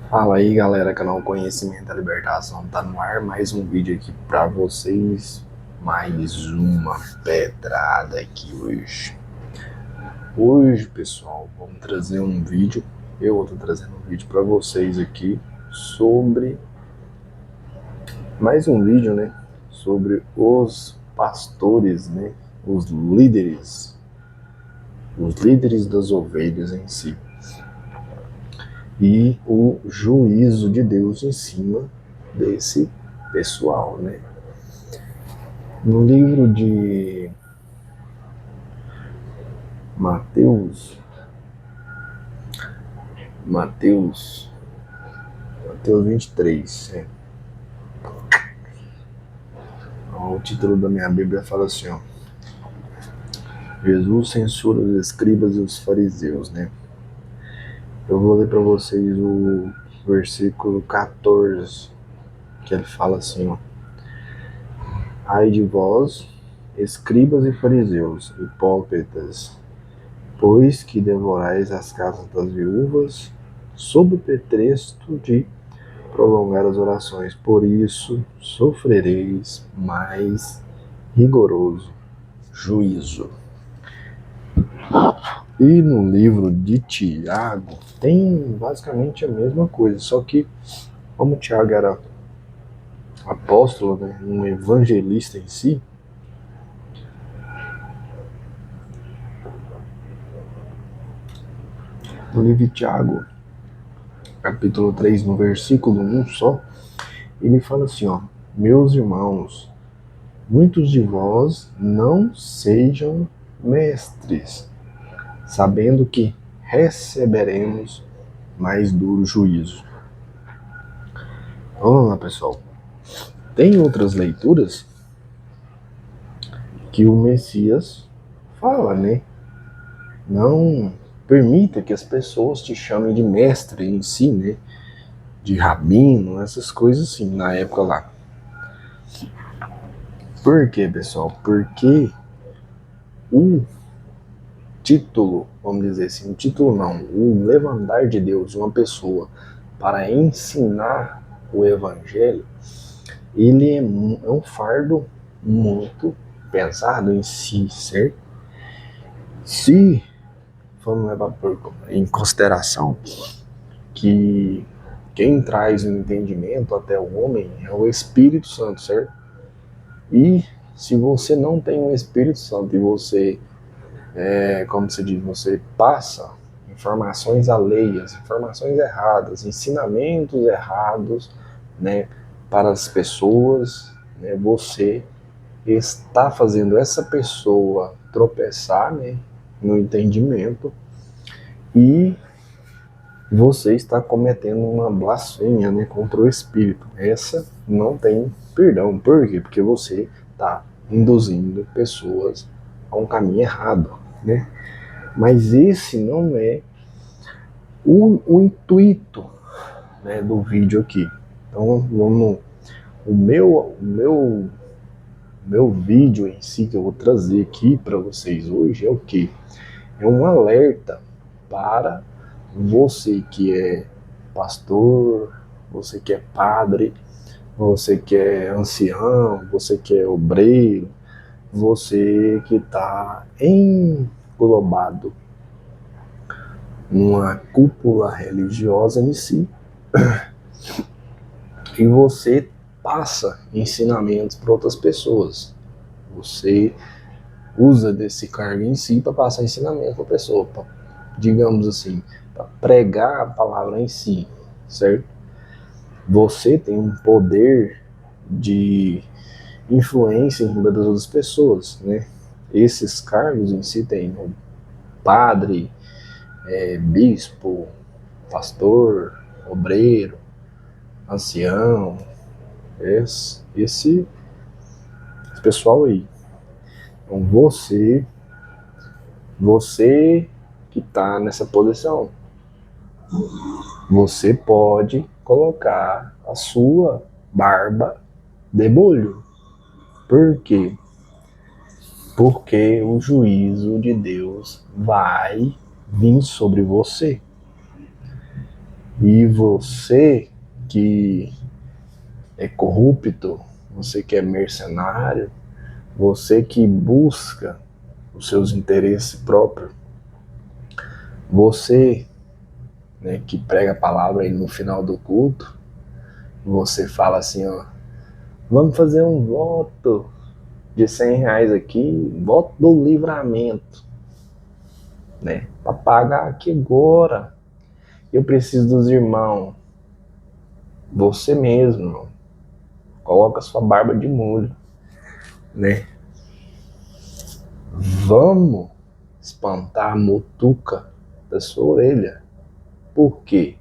Fala aí galera, canal Conhecimento da Libertação tá no ar, mais um vídeo aqui pra vocês, mais uma pedrada aqui hoje. Hoje pessoal, vamos trazer um vídeo, eu vou estar trazendo um vídeo pra vocês aqui sobre, mais um vídeo né, sobre os pastores, né, os líderes das ovelhas em si. E o juízo de Deus em cima desse pessoal, né? No livro de Mateus 23, o título da minha Bíblia fala assim, ó, Jesus censura os escribas e os fariseus, né? Eu vou ler para vocês o versículo 14, que ele fala assim, ó, ai de vós, escribas e fariseus, hipócritas, pois que devorais as casas das viúvas, sob o pretexto de prolongar as orações, por isso sofrereis mais rigoroso juízo. E no livro de Tiago tem basicamente a mesma coisa, só que como Tiago era apóstolo, né, um evangelista em si, no livro de Tiago, capítulo 3, no versículo 1 só, ele fala assim, ó, meus irmãos, muitos de vós não sejam mestres, sabendo que receberemos mais duro juízo. Vamos lá, pessoal. Tem outras leituras que o Messias fala, né? Não permita que as pessoas te chamem de mestre em si, né? De rabino, essas coisas assim, na época lá. Por quê, pessoal? Porque o título, vamos dizer assim, o título não, o levantar de Deus de uma pessoa para ensinar o evangelho, ele é um fardo muito pesado em si, certo? Se vamos levar em consideração que quem traz o entendimento até o homem é o Espírito Santo, certo? E se você não tem o Espírito Santo e você, como se diz, você passa informações alheias, informações erradas, ensinamentos errados, né, para as pessoas, né, você está fazendo essa pessoa tropeçar, né, no entendimento, e você está cometendo uma blasfêmia, né, contra o Espírito. Essa não tem perdão. Por quê? Porque você está induzindo pessoas a um caminho errado, né? Mas esse não é o intuito, né, do vídeo aqui. Então, o meu vídeo em si que eu vou trazer aqui para vocês hoje é o quê? É um alerta para você que é pastor, você que é padre, você que é ancião, você que é obreiro, você que está englobado numa cúpula religiosa em si, e você passa ensinamentos para outras pessoas. Você usa desse cargo em si para passar ensinamento para a pessoa, pra, digamos assim, para pregar a palavra em si, certo? Você tem um poder de influência em cima das outras pessoas, né? Esses cargos em si tem o padre, bispo, pastor, obreiro, ancião, esse pessoal aí. Então você que está nessa posição, você pode colocar a sua barba de molho. Por quê? Porque o juízo de Deus vai vir sobre você. E você que é corrupto, você que é mercenário, você que busca os seus interesses próprios, você, né, que prega a palavra aí no final do culto, você fala assim, ó, vamos fazer um voto de R$ 100 aqui, voto do livramento, né, para pagar aqui agora. Eu preciso dos irmãos. Você mesmo, irmão, coloca sua barba de molho, né? Vamos espantar a mutuca da sua orelha. Por quê?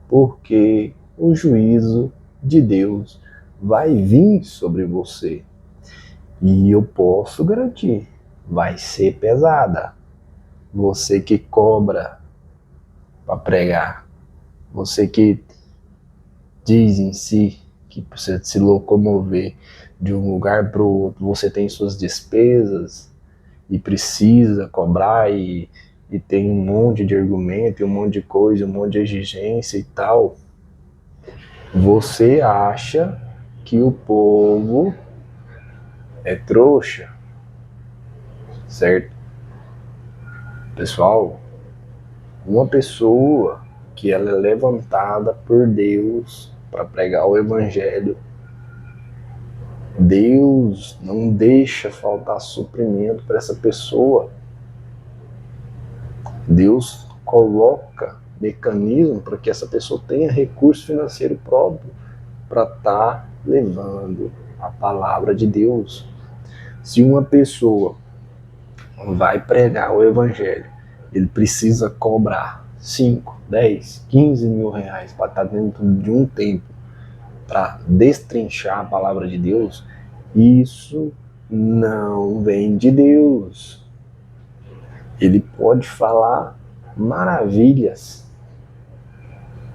Porque o juízo de Deus vai vir sobre você. E eu posso garantir, vai ser pesada. Você que cobra para pregar, você que diz em si que precisa se locomover de um lugar para o outro, você tem suas despesas e precisa cobrar e tem um monte de argumento, um monte de coisa, um monte de exigência e tal. Você acha que o povo é trouxa, certo? Pessoal, uma pessoa que ela é levantada por Deus para pregar o evangelho, Deus não deixa faltar suprimento para essa pessoa. Deus coloca mecanismo para que essa pessoa tenha recurso financeiro próprio para estar levando a palavra de Deus. Se uma pessoa vai pregar o evangelho, ele precisa cobrar 5, 10, 15 mil reais para estar dentro de um templo para destrinchar a palavra de Deus, isso não vem de Deus. Ele pode falar maravilhas,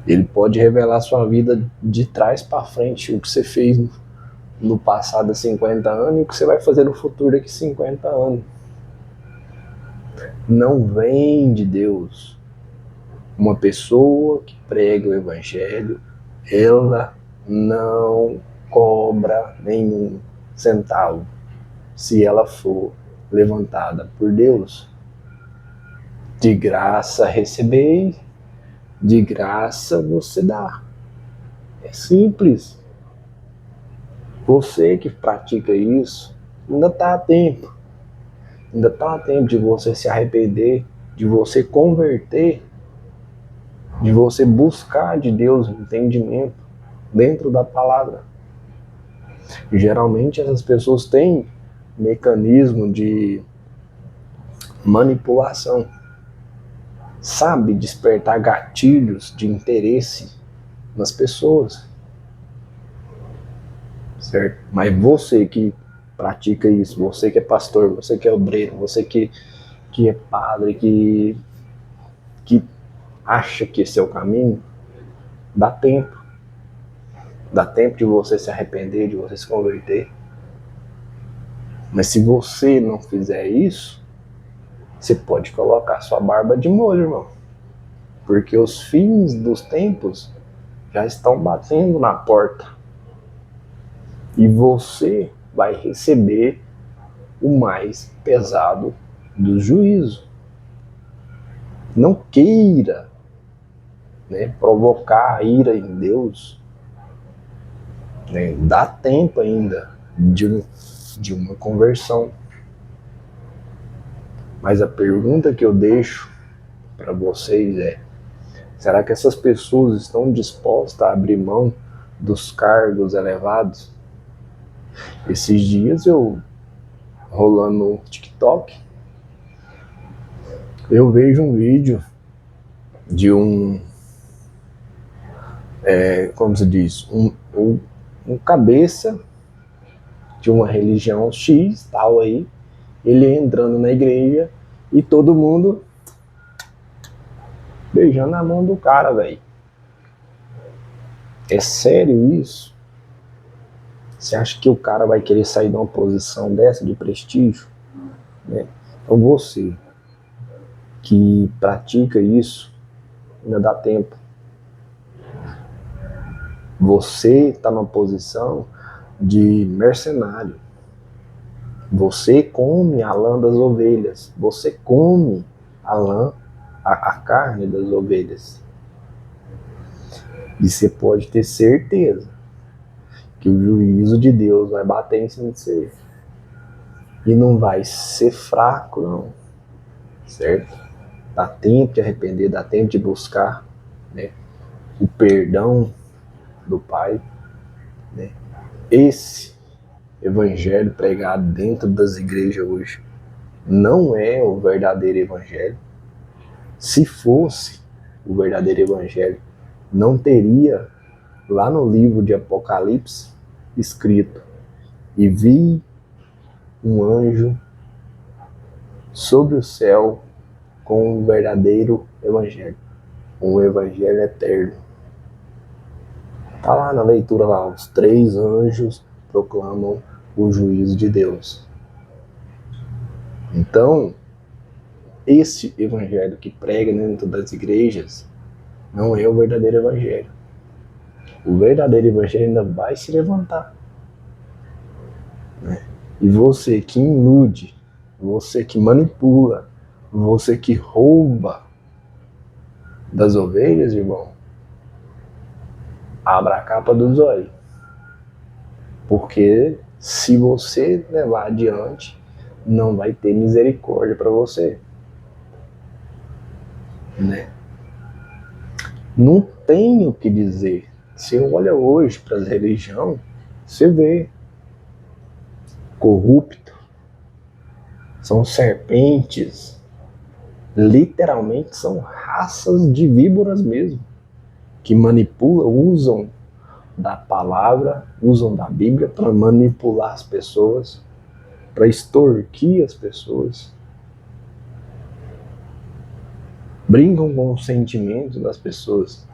ele pode revelar sua vida de trás para frente, o que você fez no passado há 50 anos e o que você vai fazer no futuro daqui a 50 anos. Não vem de Deus. Uma pessoa que prega o evangelho, ela não cobra nenhum centavo se ela for levantada por Deus. De graça recebei, de graça você dá. É simples. Você que pratica isso, ainda está a tempo. Ainda está a tempo de você se arrepender, de você converter, de você buscar de Deus entendimento dentro da palavra. E geralmente essas pessoas têm mecanismo de manipulação, sabe despertar gatilhos de interesse nas pessoas, certo? Mas você que pratica isso, você que é pastor, você que é obreiro, você que é padre, que acha que esse é o caminho, dá tempo. Dá tempo de você se arrepender, de você se converter. Mas se você não fizer isso, você pode colocar sua barba de molho, irmão. Porque os fins dos tempos já estão batendo na porta. E você vai receber o mais pesado do juízo. Não queira, né, provocar a ira em Deus. Né, dá tempo ainda de uma conversão. Mas a pergunta que eu deixo para vocês é: será que essas pessoas estão dispostas a abrir mão dos cargos elevados? Esses dias eu, rolando no TikTok, eu vejo um vídeo de como se diz, um cabeça de uma religião X, tal aí, ele entrando na igreja e todo mundo beijando a mão do cara, velho. É sério isso? Você acha que o cara vai querer sair de uma posição dessa de prestígio? Né? Então você que pratica isso, ainda dá tempo. Você está numa posição de mercenário. Você come a lã das ovelhas. Você come a carne das ovelhas. E você pode ter certeza que o juízo de Deus vai bater em cima de você. E não vai ser fraco, não. Certo? Dá tempo de arrepender, dá tempo de buscar, né, o perdão do Pai. Né? Esse evangelho pregado dentro das igrejas hoje não é o verdadeiro evangelho. Se fosse o verdadeiro evangelho, não teria lá no livro de Apocalipse escrito: e vi um anjo sobre o céu com um verdadeiro evangelho, um evangelho eterno. Está lá na leitura lá, os 3 anjos proclamam o juízo de Deus. Então, esse evangelho que prega dentro das igrejas não é o verdadeiro evangelho. O verdadeiro evangelho ainda vai se levantar. Né? E você que ilude, você que manipula, você que rouba das ovelhas, irmão, abra a capa dos olhos. Porque se você levar adiante, não vai ter misericórdia para você. Né? Não tem o que dizer. Você olha hoje para as religiões, você vê corrupto, são serpentes, literalmente são raças de víboras mesmo, que manipulam, usam da palavra, usam da Bíblia para manipular as pessoas, para extorquir as pessoas, brincam com os sentimentos das pessoas,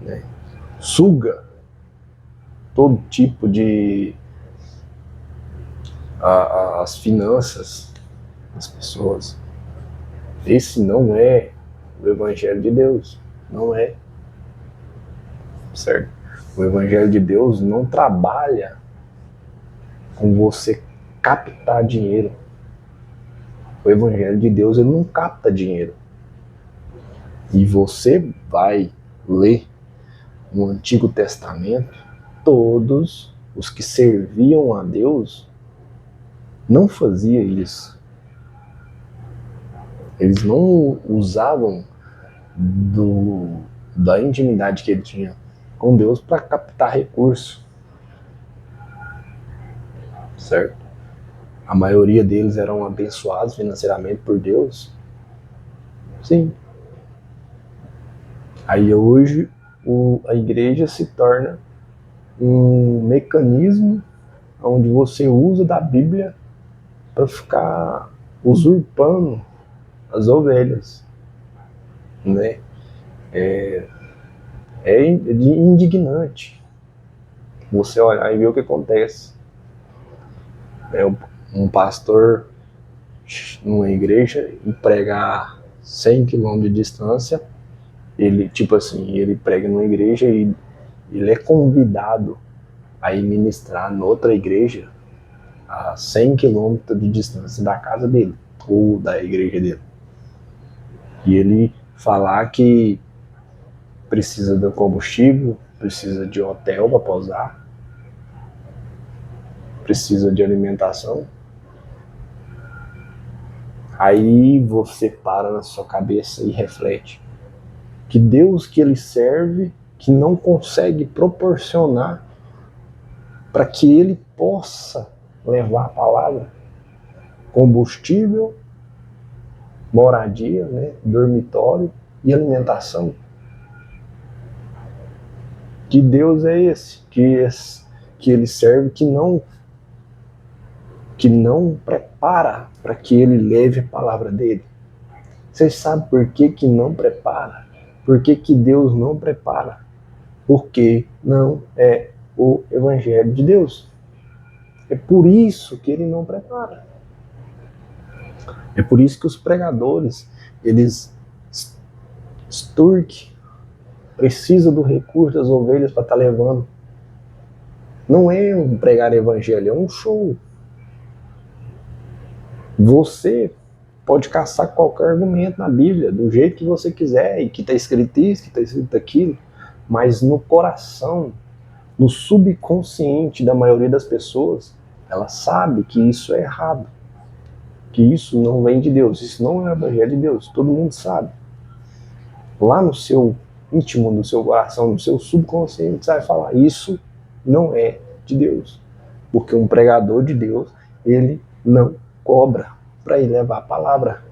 né? Suga todo tipo de as finanças das pessoas. Esse não é o Evangelho de Deus, não é, certo? O Evangelho de Deus não trabalha com você captar dinheiro. O Evangelho de Deus, ele não capta dinheiro. E você vai ler no Antigo Testamento, todos os que serviam a Deus não faziam isso. Eles não usavam da intimidade que ele tinha com Deus para captar recurso. Certo? A maioria deles eram abençoados financeiramente por Deus. Sim. Aí hoje a igreja se torna um mecanismo onde você usa da Bíblia para ficar usurpando as ovelhas, né? É indignante você olhar e ver o que acontece. Um pastor numa igreja e pregar 100 km de distância, ele, tipo assim, ele prega numa igreja e ele é convidado a ir ministrar noutra igreja a 100 km de distância da casa dele, ou da igreja dele. E ele falar que precisa de combustível, precisa de hotel para pousar, precisa de alimentação. Aí você para na sua cabeça e reflete que Deus que ele serve, que não consegue proporcionar para que ele possa levar a palavra, combustível, moradia, né, dormitório e alimentação. Que Deus é esse? Que ele serve, que não prepara para que ele leve a palavra dele. Vocês sabem por que não prepara? Por que Deus não prepara? Porque não é o Evangelho de Deus. É por isso que ele não prepara. É por isso que os pregadores, eles extorquem precisa do recurso das ovelhas para estar levando. Não é um pregar evangelho, é um show. Você pode caçar qualquer argumento na Bíblia, do jeito que você quiser, e que está escrito isso, que está escrito aquilo, mas no coração, no subconsciente da maioria das pessoas, ela sabe que isso é errado, que isso não vem de Deus, isso não é o evangelho de Deus, todo mundo sabe. Lá no seu íntimo, no seu coração, no seu subconsciente, você vai falar, isso não é de Deus, porque um pregador de Deus, ele não cobra para ir levar a palavra.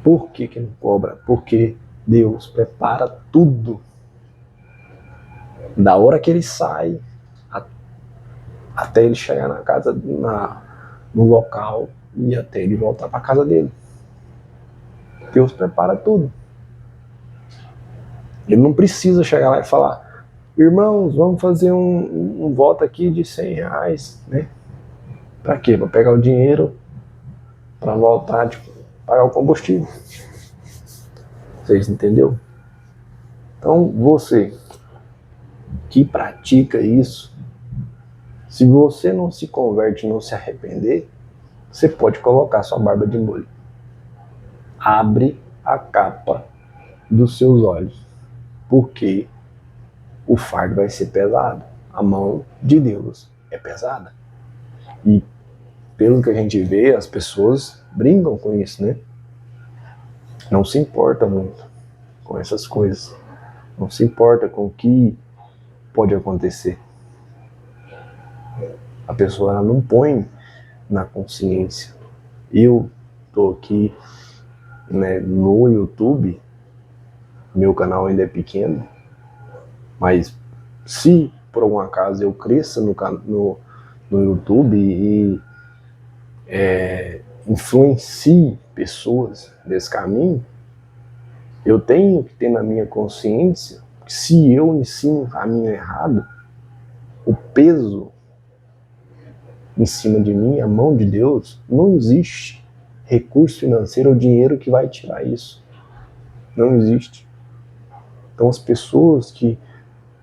Por que não cobra? Porque Deus prepara tudo. Da hora que ele sai até ele chegar na casa, no local e até ele voltar para a casa dele. Deus prepara tudo. Ele não precisa chegar lá e falar, irmãos, vamos fazer um voto aqui de R$100, né? Para quê? Para pegar o dinheiro para voltar, tipo, pagar o combustível. Vocês entenderam? Então, você que pratica isso, se você não se converte e não se arrepender, você pode colocar sua barba de molho. Abre a capa dos seus olhos, porque o fardo vai ser pesado. A mão de Deus é pesada. E pelo que a gente vê, as pessoas brincam com isso, né? Não se importa muito com essas coisas. Não se importa com o que pode acontecer. A pessoa ela não põe na consciência. Eu tô aqui, né, no YouTube, meu canal ainda é pequeno, mas se por algum acaso eu cresça no YouTube e influencie pessoas desse caminho, eu tenho que ter na minha consciência que se eu ensino um caminho errado, o peso em cima de mim, a mão de Deus, não existe recurso financeiro ou dinheiro que vai tirar isso. Não existe. Então as pessoas que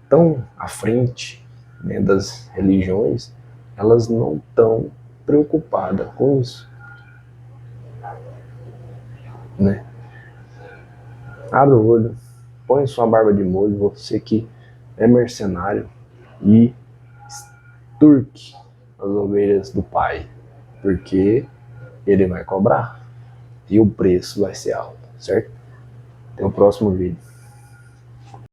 estão à frente, né, das religiões, elas não estão preocupadas com isso, né? Abre o olho, põe sua barba de molho, você que é mercenário, e extorque as ovelhas do Pai, porque ele vai cobrar e o preço vai ser alto, certo? Até o próximo vídeo.